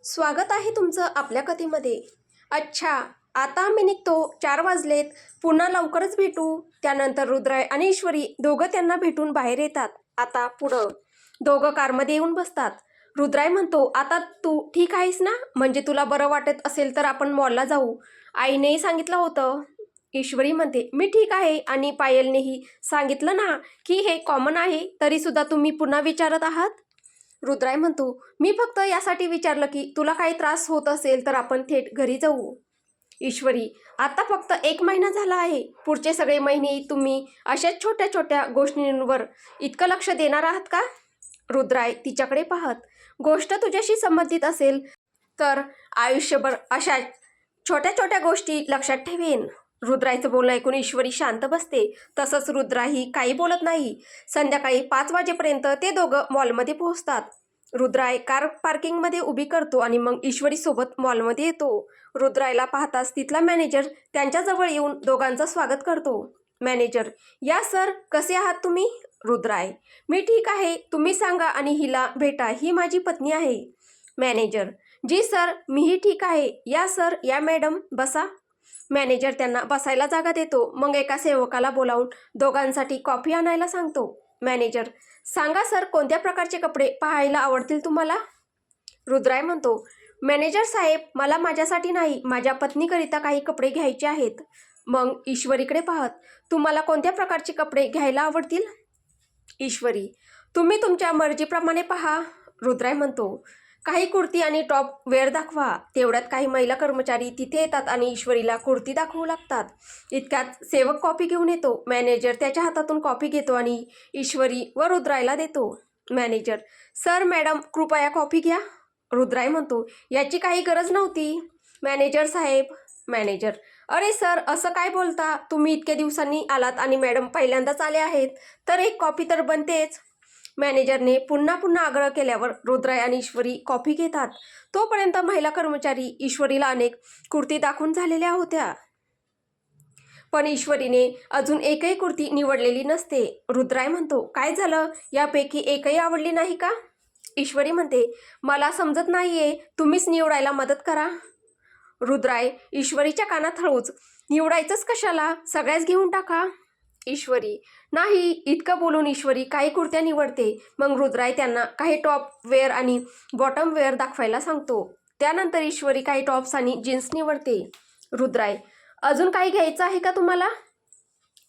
स्वागत आहे तुमचं आपल्या कथेमध्ये. अच्छा, आता मी निघतो. 4 वाजलेत. पुन्हा लवकरच भेटू. त्यानंतर रुद्राय आणि ईश्वरी दोघं त्यांना भेटून बाहेर येतात. आता पुढं दोघं कारमध्ये येऊन बसतात. रुद्राय म्हणतो, आता तू ठीक आहेस ना? म्हणजे तुला बरं वाटत असेल तर आपण मॉलला जाऊ. आईनेही सांगितलं होतं. ईश्वरी म्हणते, मी ठीक आहे आणि पायलनेही सांगितलं ना की हे कॉमन आहे, तरीसुद्धा तुम्ही पुन्हा विचारत आहात. रुद्राय म्हणतो, मी फक्त यासाठी विचारलं की तुला काही त्रास होत असेल तर आपण थेट घरी जाऊ. ईश्वरी, आता फक्त 1 महिना झाला आहे. पुढचे सगळे महिने तुम्ही अशाच छोट्या छोट्या गोष्टींवर इतकं लक्ष देणार आहात का? रुद्राय तिच्याकडे पाहत, गोष्ट तुझ्याशी संबंधित असेल तर आयुष्यभर अशा छोट्या छोट्या गोष्टी लक्षात ठेवेन. रुद्रायचं बोलणं ऐकून ईश्वरी शांत बसते. तसंच रुद्राही काही बोलत नाही. संध्याकाळी 5 वाजेपर्यंत ते दोघं मॉलमध्ये पोहोचतात. रुद्राय कार पार्किंगमध्ये उभी करतो आणि मग ईश्वरी सोबत मॉलमध्ये येतो. रुद्रायला पाहताच तिथला मॅनेजर त्यांच्याजवळ येऊन दोघांचं स्वागत करतो. मॅनेजर, या सर, कसे आहात तुम्ही? रुद्राय, मी ठीक आहे. तुम्ही सांगा आणि हिला भेटा, ही माझी पत्नी आहे. मॅनेजर, जी सर, मीही ठीक आहे. या सर, या मॅडम, बसा. मॅनेजर त्यांना बसायला जागा देतो. मग एका सेवकाला बोलावून दोघांसाठी कॉफी आणायला सांगतो. मॅनेजर, सांगा सर, कोणत्या प्रकारचे कपडे पाहायला आवडतील तुम्हाला? रुद्राय म्हणतो, मॅनेजर साहेब, मला माझ्यासाठी नाही, माझ्या पत्नीकरिता काही कपडे घ्यायचे आहेत. मग ईश्वरीकडे पाहत, तुम्हाला कोणत्या प्रकारचे कपडे घ्यायला आवडतील? ईश्वरी, तुम्ही तुमच्या मर्जीप्रमाणे पहा. रुद्राय म्हणतो, काही कुर्ती आणि टॉप वेअर दाखवा. तेवढ्यात काही महिला कर्मचारी तिथे येतात आणि ईश्वरीला कुर्ती दाखवू लागतात. इतक्यात सेवक कॉफी घेऊन येतो. मॅनेजर त्याच्या हातातून कॉफी घेतो आणि ईश्वरी व रुद्रायला देतो. मॅनेजर, सर, मॅडम, कृपया कॉफी घ्या. रुद्राय म्हणतो, याची काही गरज नव्हती मॅनेजर साहेब. मॅनेजर, अरे सर, असं काय बोलता? तुम्ही इतक्या दिवसांनी आलात आणि मॅडम पहिल्यांदाच आले आहेत, तर एक कॉफी तर बनतेच. मॅनेजरने पुन्हा पुन्हा आग्रह केल्यावर रुद्राय आणि ईश्वरी कॉफी घेतात. तोपर्यंत महिला कर्मचारी ईश्वरीला अनेक कुर्ती दाखवून झालेल्या होत्या, पण ईश्वरीने अजून एकही कुर्ती निवडलेली नसते. रुद्राय म्हणतो, काय झालं? यापैकी एकही आवडली नाही का? ईश्वरी म्हणते, मला समजत नाहीये, तुम्हीच निवडायला मदत करा. रुद्राय ईश्वरीच्या कानात हळूच, निवडायचंच कशाला, सगळ्याच घेऊन टाका. ईश्वरी, नाही. इतकं बोलून ईश्वरी काही कुर्त्या निवडते. मग रुद्राय त्यांना काही टॉप वेअर आणि बॉटम वेअर दाखवायला सांगतो. त्यानंतर ईश्वरी काही टॉप्स आणि जीन्स निवडते. रुद्राय, अजून काही घ्यायचं आहे का तुम्हाला?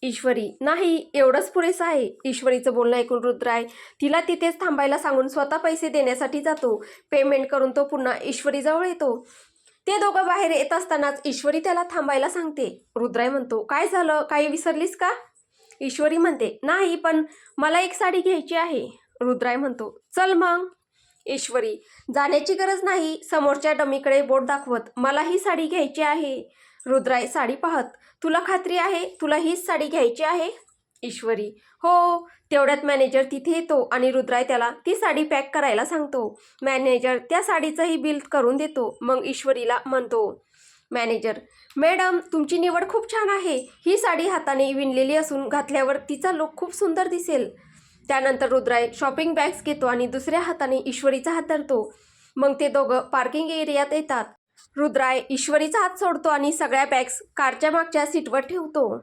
ईश्वरी, नाही, एवढंच पुरेसं आहे. ईश्वरीचं बोलणं ऐकून रुद्राय तिला तिथेच थांबायला सांगून स्वतः पैसे देण्यासाठी जातो. पेमेंट करून तो पुन्हा ईश्वरीजवळ येतो. ते दोघं बाहेर येत असतानाच ईश्वरी त्याला थांबायला सांगते. रुद्राय म्हणतो, काय झालं? काही विसरलीस का? ईश्वरी म्हणते, नाही, पण मला एक साडी घ्यायची आहे. रुद्राय म्हणतो, चल मग. ईश्वरी, जाण्याची गरज नाही. समोरच्या डमीकडे बोट दाखवत, मला ही साडी घ्यायची आहे. रुद्राय साडी पाहत, तुला खात्री आहे तुला हीच साडी घ्यायची आहे? ईश्वरी, हो. तेवढ्यात मॅनेजर तिथे येतो आणि रुद्राय त्याला ती साडी पॅक करायला सांगतो. मॅनेजर त्या साडीचंही बिल करून देतो. मग ईश्वरीला म्हणतो, मॅनेजर, मॅडम, तुमची निवड खूप छान आहे. ही साडी हाताने विणलेली असून घातल्यावर तिचा लुक खूप सुंदर दिसेल. त्यानंतर रुद्राय शॉपिंग बॅग्स घेतो आणि दुसऱ्या हाताने ईश्वरीचा हात धरतो. मग ते दोघं पार्किंग एरियात येतात. रुद्राय ईश्वरीचा हात सोडतो आणि सगळ्या बॅग्स कारच्या मागच्या सीटवर ठेवतो.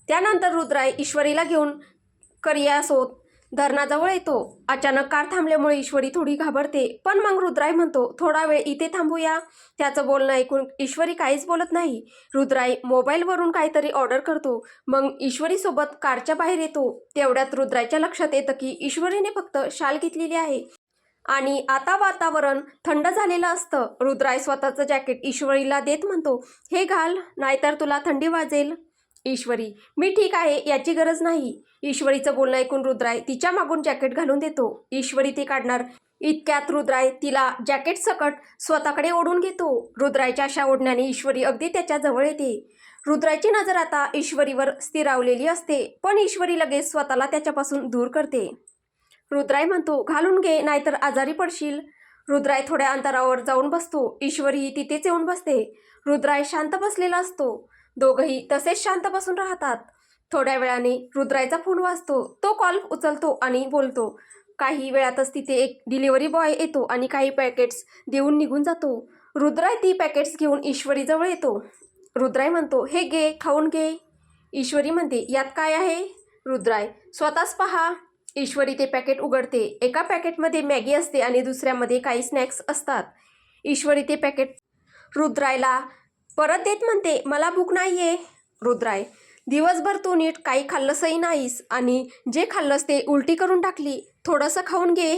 त्यानंतर रुद्राय ईश्वरीला घेऊन करियासोत धरणाजवळ येतो. अचानक कार थांबल्यामुळे ईश्वरी थोडी घाबरते, पण मग रुद्राय म्हणतो, थोडा वेळ इथे थांबूया. त्याचं बोलणं ऐकून ईश्वरी काहीच बोलत नाही. रुद्राय मोबाईलवरून काहीतरी ऑर्डर करतो. मग ईश्वरीसोबत कारच्या बाहेर येतो. तेवढ्यात रुद्रायच्या लक्षात येतं की ईश्वरीने फक्त शाल घेतलेली आहे आणि आता वातावरण थंड झालेलं असतं. रुद्राय स्वतःचं जॅकेट ईश्वरीला देत म्हणतो, हे घाल, नाहीतर तुला थंडी वाजेल. ईश्वरी, मी ठीक आहे, याची गरज नाही. ईश्वरीचं बोलणं ऐकून रुद्राय तिच्या मागून जॅकेट घालून देतो. ईश्वरी ती काढणार इतक्यात रुद्राय तिला जॅकेट सकट स्वतःकडे ओढून घेतो. रुद्रायच्या अशा ओढण्याने ईश्वरी अगदी त्याच्या जवळ येते. रुद्रायची नजर आता ईश्वरीवर स्थिरावलेली असते, पण ईश्वरी लगेच स्वतःला त्याच्यापासून दूर करते. रुद्राय म्हणतो, घालून घे, नाहीतर आजारी पडशील. रुद्राय थोड्या अंतरावर जाऊन बसतो. ईश्वरीही तिथेच येऊन बसते. रुद्राय शांत बसलेला असतो. दोघंही तसेच शांत बसून राहतात. थोड्या वेळाने रुद्रायचा फोन वाजतो. तो कॉल उचलतो आणि बोलतो, काही वेळातच तिथे एक डिलिव्हरी बॉय येतो आणि काही पॅकेट्स देऊन निघून जातो. रुद्राय ती पॅकेट्स घेऊन ईश्वरीजवळ येतो. रुद्राय म्हणतो, हे घे, खाऊन घे. ईश्वरी म्हणते, यात काय आहे? रुद्राय, स्वतःच पहा. ईश्वरी ते पॅकेट उघडते. एका पॅकेटमध्ये मॅगी असते आणि दुसऱ्यामध्ये काही स्नॅक्स असतात. ईश्वरी ते पॅकेट रुद्रायला परत देत म्हणते, मला भूक नाही आहे. रुद्राय, दिवसभर तू नीट काही खाल्लंसही नाहीस आणि जे खाल्लंस ते उलटी करून टाकली. थोडंसं खाऊन घे.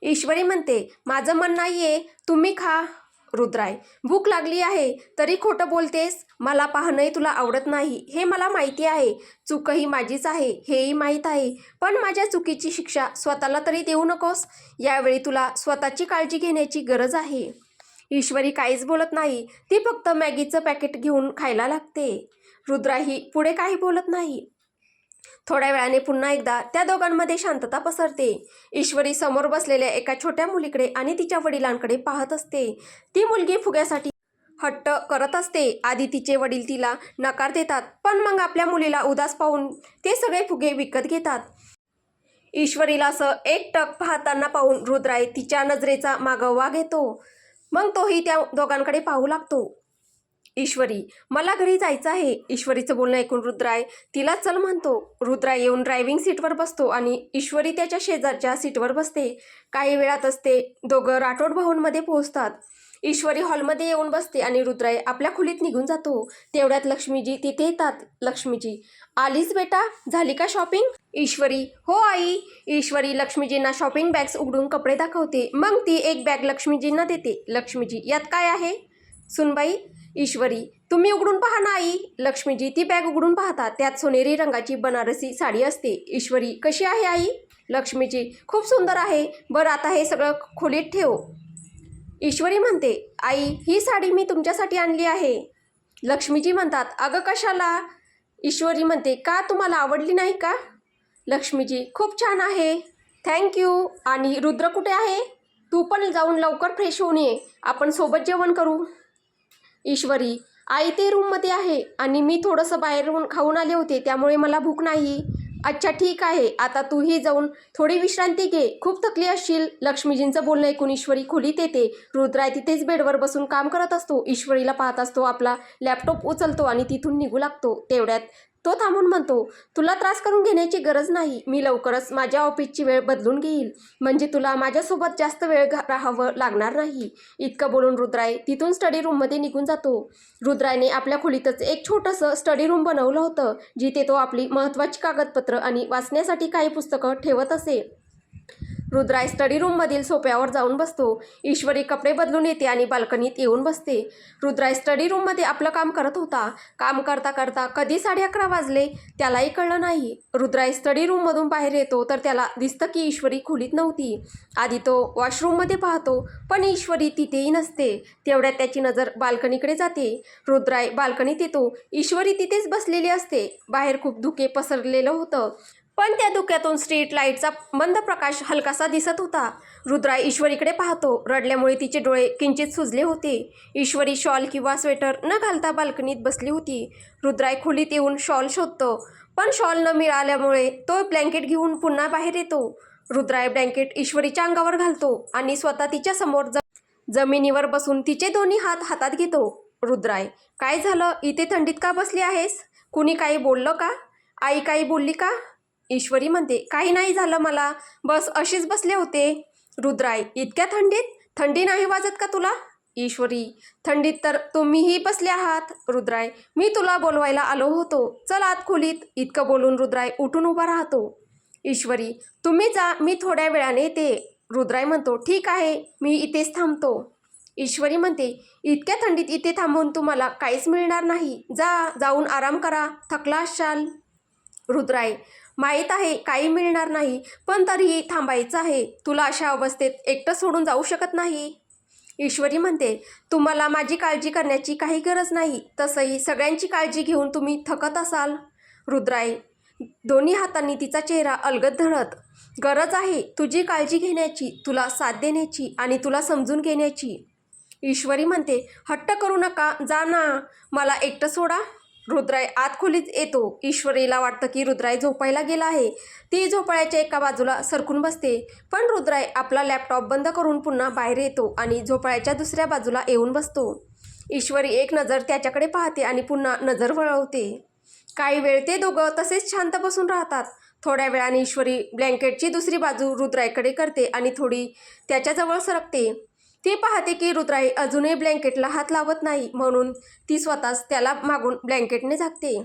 ईश्वरी म्हणते, माझं मन नाही आहे, तुम्ही खा. रुद्राय, भूक लागली आहे तरी खोटं बोलतेस. मला पाहणंही तुला आवडत नाही हे मला माहिती आहे. चूकही माझीच आहे हेही माहीत आहे. पण माझ्या चुकीची शिक्षा स्वतःला तरी देऊ नकोस. यावेळी तुला स्वतःची काळजी घेण्याची गरज आहे. ईश्वरी काहीच बोलत नाही. ती फक्त मॅगीचं पॅकेट घेऊन खायला लागते. रुद्राही पुढे काही बोलत नाही. थोड्या वेळाने पुन्हा एकदा त्या दोघांमध्ये शांतता पसरते. ईश्वरी समोर बसलेल्या एका छोट्या मुलीकडे आणि तिच्या वडिलांकडे पाहत असते. ती मुलगी फुग्यासाठी हट्ट करत असते. आधी तिचे वडील तिला नकार देतात, पण मग आपल्या मुलीला उदास पाहून ते सगळे फुगे विकत घेतात. ईश्वरीला असं एकटक पाहताना पाहून रुद्राय तिच्या नजरेचा मागोवा घेतो. मग तोही त्या दोघांकडे पाहू लागतो. ईश्वरी, मला घरी जायचं आहे. ईश्वरीचं बोलणं ऐकून रुद्राय तिला चल म्हणतो. रुद्राय येऊन ड्रायव्हिंग सीटवर बसतो आणि ईश्वरी त्याच्या शेजारच्या सीटवर बसते. काही वेळातच ते दोघं राठोड भवनमध्ये पोहोचतात. ईश्वरी हॉलमध्ये येऊन बसते आणि रुद्राय आपल्या खोलीत निघून जातो. तेवढ्यात लक्ष्मीजी तिथे येतात. लक्ष्मीजी, आलीस बेटा, झाली का शॉपिंग? ईश्वरी, हो आई. ईश्वरी लक्ष्मीजींना शॉपिंग बॅग्स उघडून कपडे दाखवते. मग ती एक बॅग लक्ष्मीजींना देते. लक्ष्मीजी, यात काय आहे? सुनबाई. ईश्वरी, तुम्ही उघडून पहा ना आई. लक्ष्मीजी ती बॅग उघडून पाहतात. त्यात सोनेरी रंगाची बनारसी साडी असते. ईश्वरी, कशी आहे आई? लक्ष्मीजी, खूप सुंदर आहे. बरं, आता हे सगळं खोलीत ठेव. ईश्वरी म्हणते, आई, ही साडी मी तुमच्यासाठी आणली आहे. लक्ष्मीजी म्हणतात, अगं कशाला? ईश्वरी म्हणते, का तुम्हाला आवडली नाही का? लक्ष्मीजी, खूप छान आहे, थँक्यू. आणि रुद्र कुठे आहे? तू पण जाऊन लवकर फ्रेश होऊन ये, आपण सोबत जेवण करू. ईश्वरी, आई ते रूममध्ये आहे आणि मी थोडंसं बाहेरून खाऊन आले होते त्यामुळे मला भूक नाही. अच्छा ठीक आहे, आता तूही जाऊन थोडी विश्रांती घे, खूप थकली असशील. लक्ष्मीजींचं बोलणं ऐकून ईश्वरी खोलीत येते. रुद्राय तिथेच बेडवर बसून काम करत असतो. ईश्वरीला पाहत असतो. आपला लॅपटॉप उचलतो आणि तिथून निघू लागतो. तेवढ्यात तो थांबून म्हणतो, तुला त्रास करून घेण्याची गरज नाही. मी लवकरच माझ्या ऑफिसची वेळ बदलून घेईल, म्हणजे तुला माझ्यासोबत जास्त वेळ राहावं लागणार नाही. इतकं बोलून रुद्राय तिथून स्टडी रूममध्ये निघून जातो. रुद्रायने आपल्या खोलीतच एक छोटंसं स्टडी रूम बनवलं होतं, जिथे तो आपली महत्त्वाची कागदपत्र आणि वाचण्यासाठी काही पुस्तकं ठेवत असे. रुद्राय स्टडी रूममधील सोफ्यावर जाऊन बसतो. ईश्वरी कपडे बदलून येते आणि बाल्कनीत येऊन बसते. रुद्राय स्टडी रूममध्ये आपलं काम करत होता. काम करता करता कधी 11:30 वाजले त्यालाही कळलं नाही. रुद्राय स्टडी रूममधून बाहेर येतो तर त्याला दिसतं की ईश्वरी खोलीत नव्हती. आधी तो वॉशरूममध्ये पाहतो, पण ईश्वरी तिथेही नसते. तेवढ्यात त्याची नजर बाल्कनीकडे जाते. रुद्राय बाल्कनीत येतो. ईश्वरी तिथेच बसलेली असते. बाहेर खूप धुके पसरलेलं होतं, पण त्या धुक्यातून स्ट्रीट लाईटचा मंद प्रकाश हलकासा दिसत होता. रुद्राय ईश्वरीकडे पाहतो. रडल्यामुळे तिचे डोळे किंचित सुजले होते. ईश्वरी शॉल किंवा स्वेटर न घालता बाल्कनीत बसली होती. रुद्राय खोलीत येऊन शॉल शोधतो, पण शॉल न मिळाल्यामुळे तो ब्लँकेट घेऊन पुन्हा बाहेर येतो. रुद्राय ब्लँकेट ईश्वरीच्या अंगावर घालतो आणि स्वतः तिच्या समोर जमिनीवर बसून तिचे दोन्ही हात हातात घेतो. रुद्राय, काय झालं? इथे थंडीत का बसली आहेस? कुणी काही बोललं का? आई काही बोलली का? ईश्वरी म्हणते, काही नाही झालं मला, बस अशीच बसले होते. रुद्राय, इतक्या थंडीत? थंडी नाही वाजत का तुला? ईश्वरी, थंडीत तर तुम्हीही बसले आहात. रुद्राय, मी तुला बोलवायला आलो होतो, चल आत खोलीत. इतकं बोलून रुद्राय उठून उभा राहतो. ईश्वरी, तुम्ही जा, मी थोड्या वेळाने येते. रुद्राय म्हणतो, ठीक आहे, मी इथेच थांबतो. ईश्वरी म्हणते, इतक्या थंडीत इथे थांबून तुम्हाला काहीच मिळणार नाही. जाऊन आराम करा, थकला असाल. रुद्राय, माहीत आहे काही मिळणार नाही, पण तरीही थांबायचं आहे. तुला अशा अवस्थेत एकटं सोडून जाऊ शकत नाही. ईश्वरी म्हणते, तुम्हाला माझी काळजी करण्याची काही गरज नाही. तसंही सगळ्यांची काळजी घेऊन तुम्ही थकत असाल. रुद्राय दोन्ही हातांनी तिचा चेहरा अलगद धरत, गरज आहे तुझी काळजी घेण्याची, तुला साथ देण्याची आणि तुला समजून घेण्याची. ईश्वरी म्हणते, हट्ट करू नका, जा ना, मला एकटं सोडा. रुद्राय आत खोलीत येतो. ईश्वरीला वाटतं की रुद्राय झोपायला गेला आहे. ती झोपाळ्याच्या एका बाजूला सरकून बसते, पण रुद्राय आपला लॅपटॉप बंद करून पुन्हा बाहेर येतो आणि झोपाळ्याच्या दुसऱ्या बाजूला येऊन बसतो. ईश्वरी एक नजर त्याच्याकडे पाहते आणि पुन्हा नजर वळवते. काही वेळ ते दोघं तसेच शांत बसून राहतात. थोड्या वेळाने ईश्वरी ब्लँकेटची दुसरी बाजू रुद्रायकडे करते आणि थोडी त्याच्याजवळ सरकते. ती पाहते की रुद्राई अजूनही ब्लँकेटला हात लावत नाही, म्हणून ती स्वतःच त्याला मागून ब्लँकेटने झाकते.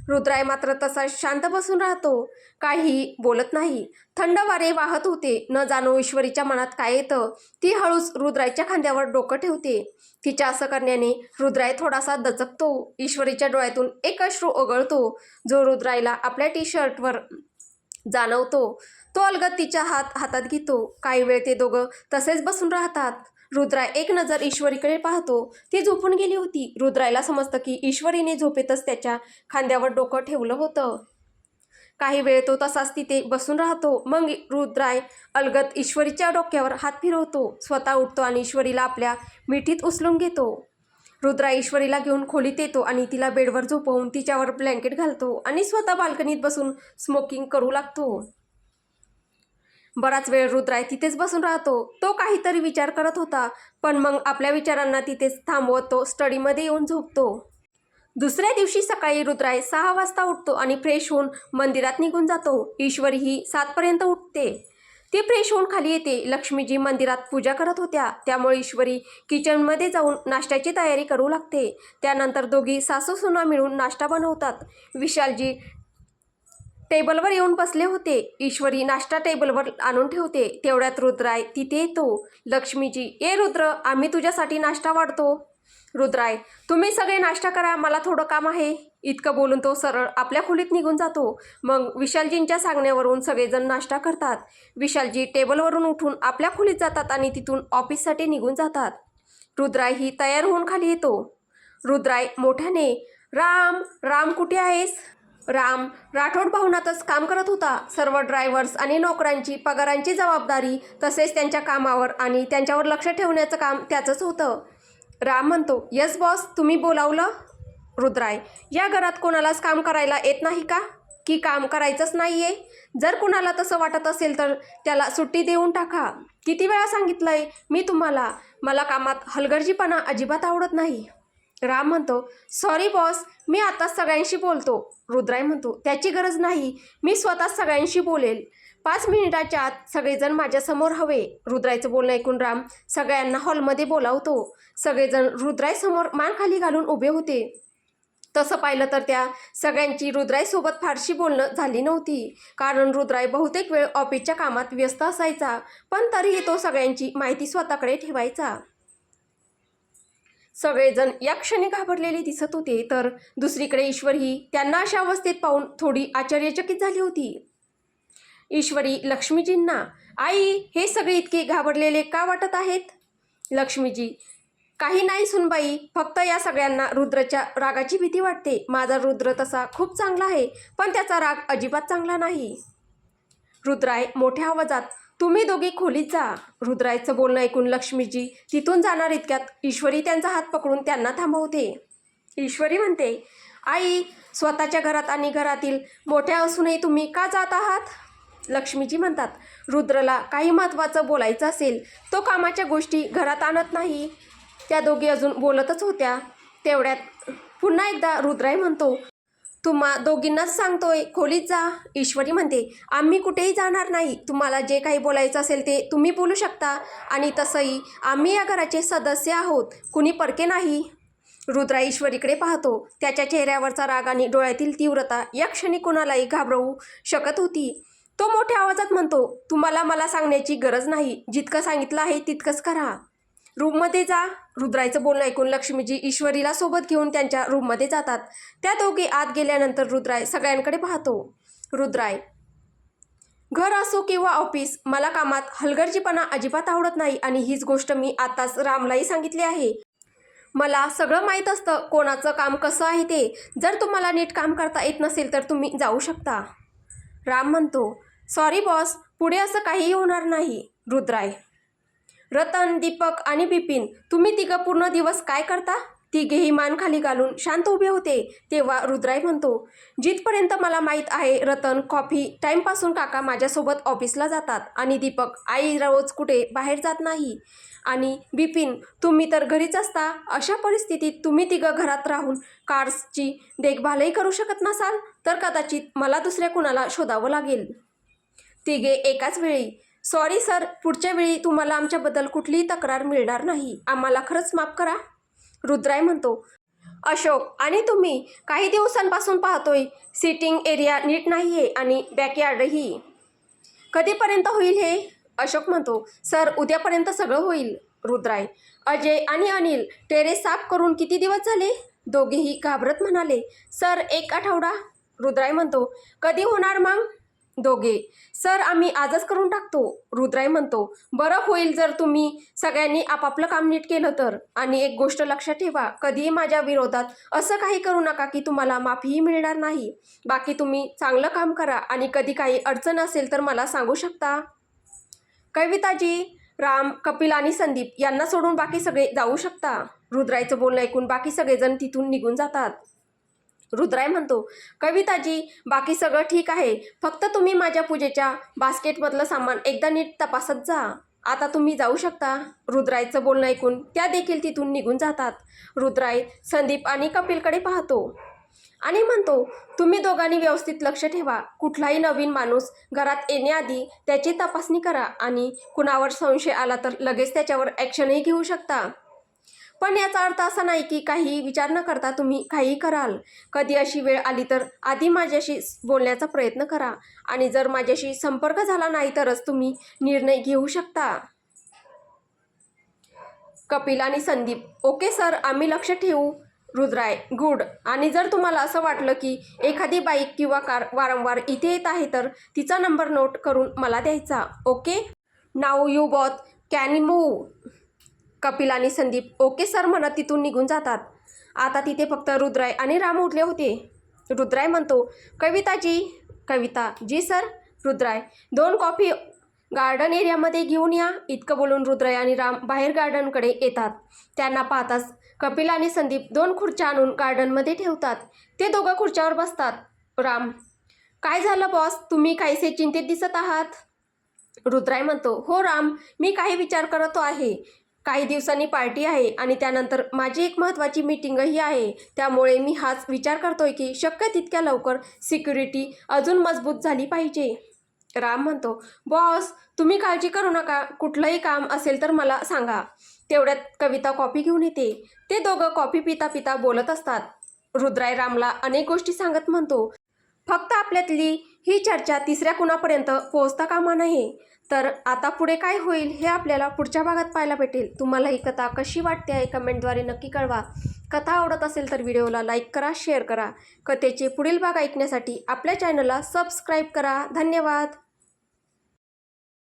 रुद्राई मात्र तसा शांत बसून राहतो, काही बोलत नाही. थंड वारे वाहत होते. न जाणो ईश्वरीच्या मनात काय येतं. ती हळूच रुद्राईच्या खांद्यावर डोकं ठेवते. तिच्या असं करण्याने रुद्राई थोडासा दचकतो. ईश्वरीच्या डोळ्यातून एक अश्रू ओघळतो, जो रुद्राईला आपल्या टी शर्टवर जाणवतो. तो अलगद तिच्या हातात घेतो. काही वेळ ते दोघं तसेच बसून राहतात. रुद्राय एक नजर ईश्वरीकडे पाहतो. ती झोपून गेली होती. रुद्रायला समजतं की ईश्वरीने झोपेतच त्याच्या खांद्यावर डोकं ठेवलं होतं. काही वेळ तो तसाच तिथे बसून राहतो. मग रुद्राय अलगद ईश्वरीच्या डोक्यावर हात फिरवतो. स्वतः उठतो आणि ईश्वरीला आपल्या मिठीत उचलून घेतो. रुद्राय ईश्वरीला घेऊन खोलीत येतो आणि तिला बेडवर झोपवून तिच्यावर ब्लँकेट घालतो आणि स्वतः बाल्कनीत बसून स्मोकिंग करू लागतो. बराच वेळ रुद्राय तिथेच बसून राहतो. तो काहीतरी विचार करत होता, पण मग आपल्या विचारांना तिथेच थांबवत तो स्टडीमध्ये येऊन झोपतो. दुसऱ्या दिवशी सकाळी रुद्राय 6 वाजता उठतो आणि फ्रेश होऊन मंदिरात निघून जातो. ईश्वरी ही 7 पर्यंत उठते. ती फ्रेश होऊन खाली येते. लक्ष्मीजी मंदिरात पूजा करत होत्या, त्यामुळे ईश्वरी किचनमध्ये जाऊन नाश्त्याची तयारी करू लागते. त्यानंतर दोघी सासू सुना मिळून नाश्ता बनवतात. विशालजी टेबलवर येऊन बसले होते. ईश्वरी नाश्ता टेबलवर आणून ठेवते. तेवढ्यात रुद्राय तिथे येतो. लक्ष्मीजी, ये रुद्र, आम्ही तुझ्यासाठी नाश्ता वाढतो. रुद्राय, तुम्ही सगळे नाश्ता करा, मला थोडं काम आहे. इतकं बोलून तो सरळ आपल्या खोलीत निघून जातो. मग विशालजींच्या सांगण्यावरून सगळेजण नाश्ता करतात. विशालजी टेबलवरून उठून आपल्या खोलीत जातात आणि तिथून ऑफिससाठी निघून जातात. रुद्राय ही तयार होऊन खाली येतो. रुद्राय मोठ्याने, राम, राम कुठे आहेस? राम राठोड भवनातच काम करत होता. सर्व ड्रायव्हर्स आणि नोकरांची पगारांची जबाबदारी, तसेच त्यांच्या कामावर आणि त्यांच्यावर लक्ष ठेवण्याचं काम त्याचंच होतं. राम म्हणतो, यस बॉस, तुम्ही बोलावलं? रुद्राय, या घरात कोणालाच काम करायला येत नाही का? की काम करायचंच नाही आहे? जर कुणाला तसं वाटत असेल तर त्याला सुट्टी देऊन टाका. किती वेळा सांगितलंय मी तुम्हाला, मला कामात हलगर्जीपणा अजिबात आवडत नाही. राम म्हणतो, सॉरी बॉस, मी आताच सगळ्यांशी बोलतो. रुद्राय म्हणतो, त्याची गरज नाही, मी स्वतःच सगळ्यांशी बोलेल. 5 मिनिटाच्या आत सगळेजण माझ्यासमोर हवे. रुद्रायचं बोलणं ऐकून राम सगळ्यांना हॉलमध्ये बोलावतो. सगळेजण रुद्रायसमोर मान खाली घालून उभे होते. तसं पाहिलं तर त्या सगळ्यांची रुद्रायसोबत फारशी बोलणं झाली नव्हती, कारण रुद्राय बहुतेक वेळ ऑफिसच्या कामात व्यस्त असायचा, पण तरीही तो सगळ्यांची माहिती स्वतःकडे ठेवायचा. सगळेजण या क्षणी घाबरलेले दिसत होते, तर दुसरीकडे ईश्वरी त्यांना अशा अवस्थेत पाहून थोडी आश्चर्यचकित झाली होती. ईश्वरी लक्ष्मीजींना, आई, हे सगळे इतके घाबरलेले का वाटत आहेत? लक्ष्मीजी, काही नाही सुनबाई, फक्त या सगळ्यांना रुद्रच्या रागाची भीती वाटते. माझा रुद्र तसा खूप चांगला आहे, पण त्याचा राग अजिबात चांगला नाही. रुद्राय मोठ्या आवाजात, तुम्ही दोघी खोलीत जा. रुद्रायचं बोलणं ऐकून लक्ष्मीजी तिथून जाणार इतक्यात ईश्वरी त्यांचा हात पकडून त्यांना थांबवते. ईश्वरी म्हणते, आई, स्वतःच्या घरात आणि घरातील मोठ्या असूनही तुम्ही का जात आहात? लक्ष्मीजी म्हणतात, रुद्रला काही महत्त्वाचं बोलायचं असेल, तो कामाच्या गोष्टी घरात आणत नाही. त्या दोघी अजून बोलतच होत्या. तेवढ्यात पुन्हा एकदा रुद्राय म्हणतो, तुम्हा दोघींनाच सांगतोय, खोलीत जा. ईश्वरी म्हणते, आम्ही कुठेही जाणार नाही. तुम्हाला जे काही बोलायचं असेल ते तुम्ही बोलू शकता, आणि तसंही आम्ही या घराचे सदस्य आहोत, कुणी परके नाही. रुद्राय ईश्वरीकडे पाहतो. त्याच्या चेहऱ्यावरचा राग आणि डोळ्यातील तीव्रता या क्षणी कोणालाही घाबरवू शकत होती. तो मोठ्या आवाजात म्हणतो, तुम्हाला मला सांगण्याची गरज नाही, जितकं सांगितलं आहे तितकंच करा. रूममध्ये जा. रुद्रायचं बोलणं ऐकून लक्ष्मीजी ईश्वरीला सोबत घेऊन त्यांच्या रूममध्ये जातात. त्या दोघी आत गेल्यानंतर रुद्राय सगळ्यांकडे पाहतो. रुद्राय, घर असो किंवा ऑफिस, मला कामात हलगर्जीपणा अजिबात आवडत नाही, आणि हीच गोष्ट मी आताच रामलाही सांगितली आहे. मला सगळं माहीत असतं कोणाचं काम कसं आहे ते. जर तुम्हाला नीट काम करता येत नसेल तर तुम्ही जाऊ शकता. राम म्हणतो, सॉरी बॉस, पुढे असं काहीही होणार नाही. रुद्राय, रतन, दीपक आणि बिपिन, तुम्ही तिघं पूर्ण दिवस काय करता? तिघेही मान खाली घालून शांत उभे होते. तेव्हा रुद्राई म्हणतो, जिथपर्यंत मला माहीत आहे रतन कॉफी टाईमपासून काका माझ्यासोबत ऑफिसला जातात आणि दीपक आई रोज कुठे बाहेर जात नाही. आणि बिपिन तुम्ही तर घरीच असता. अशा परिस्थितीत तुम्ही तिघं घरात राहून कार्सची देखभालही करू शकत नसाल तर कदाचित मला दुसऱ्या कुणाला शोधावं लागेल. तिघे एकाच वेळी, सॉरी सर, पुढच्या वेळी तुम्हाला आमच्याबद्दल कुठलीही तक्रार मिळणार नाही. आम्हाला खरंच माफ करा. रुद्राई म्हणतो, अशोक आणि तुम्ही काही दिवसांपासून पाहतोय सिटिंग एरिया नीट नाही आहे आणि बॅकयार्डही. कधीपर्यंत होईल हे? अशोक म्हणतो, सर उद्यापर्यंत सगळं होईल. रुद्राई, अजय आणि अनिल टेरेस साफ करून किती दिवस झाले? दोघेही घाबरत म्हणाले, सर 1 आठवडा. रुद्राई म्हणतो, कधी होणार मग? दोघे, सर आम्ही आजच करून टाकतो. रुद्राई म्हणतो, बरं होईल जर तुम्ही सगळ्यांनी आपापलं काम नीट केलं तर. आणि एक गोष्ट लक्षात ठेवा, कधीही माझ्या विरोधात असं काही करू नका की तुम्हाला माफीही मिळणार नाही. बाकी तुम्ही चांगलं काम करा आणि कधी काही अडचण असेल तर मला सांगू शकता. कविताजी, राम, कपिल आणि संदीप यांना सोडून बाकी सगळे जाऊ शकता. रुद्राईचं बोलणं ऐकून बाकी सगळेजण तिथून निघून जातात. रुद्राई म्हणतो, कविताजी बाकी सगळं ठीक आहे, फक्त तुम्ही माझ्या पूजेच्या बास्केटमधलं सामान एकदा नीट तपासत जा. आता तुम्ही जाऊ शकता. रुद्राईचं बोलणं ऐकून त्या देखील तिथून निघून जातात. रुद्राई संदीप आणि कपिलकडे पाहतो आणि म्हणतो, तुम्ही दोघांनी व्यवस्थित लक्ष ठेवा. कुठलाही नवीन माणूस घरात येण्याआधी त्याची तपासणी करा आणि कुणावर संशय आला तर लगेच त्याच्यावर ॲक्शनही घेऊ शकता. पण याचा अर्थ असा नाही की काही विचार न करता तुम्ही काहीही कराल. कधी अशी वेळ आली तर आधी माझ्याशी बोलण्याचा प्रयत्न करा आणि जर माझ्याशी संपर्क झाला नाही तरच तुम्ही निर्णय घेऊ शकता. कपिल आणि संदीप, ओके सर, आम्ही लक्ष ठेवू. रुद्राई, गुड. आणि जर तुम्हाला असं वाटलं की एखादी बाईक किंवा कार वारंवार इथे येत आहे तर तिचा नंबर नोट करून मला द्यायचा. Okay, now you both can move. Kapil आणि संदीप ओके सर म्हणत तिथून निघून जातात. आता तिथे फक्त रुद्राई आणि राम उरले होते. रुद्राई म्हणतो, कविताजी. कविता, जी सर. रुद्राई, 2 कॉफी गार्डन एरियामध्ये घेऊन या. इतकं बोलून रुद्राई आणि राम बाहेर गार्डनकडे येतात. त्यांना पाहताच कपिल आणि संदीप 2 खुर्च्या आणून गार्डनमध्ये ठेवतात. ते दोघं खुर्च्यावर बसतात. राम, काय झालं बॉस, तुम्ही काहीसे चिंतित दिसत आहात. रुद्राई म्हणतो, हो राम, मी काही विचार करतो आहे. काही दिवसांनी पार्टी आहे आणि त्यानंतर माझी एक महत्त्वाची मीटिंगही आहे. त्यामुळे मी हाच विचार करतोय की शक्य तितक्या लवकर सिक्युरिटी अजून मजबूत झाली पाहिजे. राम म्हणतो, बॉस तुम्ही काळजी करू नका, कुठलंही काम असेल तर मला सांगा. तेवढ्यात कविता कॉफी घेऊन येते. ते दोघं कॉफी पिता पिता बोलत असतात. रुद्राई रामला अनेक गोष्टी सांगत म्हणतो, फक्त आपल्यातली ही चर्चा तिसऱ्या कुणापर्यंत पोहोचता कामा नये. तर आता पुढे काय होईल हे आपल्याला पुढच्या भागात पाहायला भेटेल. तुम्हाला ही कथा कशी वाटते आहे कमेंटद्वारे नक्की कळवा. कथा आवडत असेल तर व्हिडिओला लाईक करा, शेअर करा. कथेचे पुढील भाग ऐकण्यासाठी आपल्या चॅनलला सबस्क्राईब करा. धन्यवाद.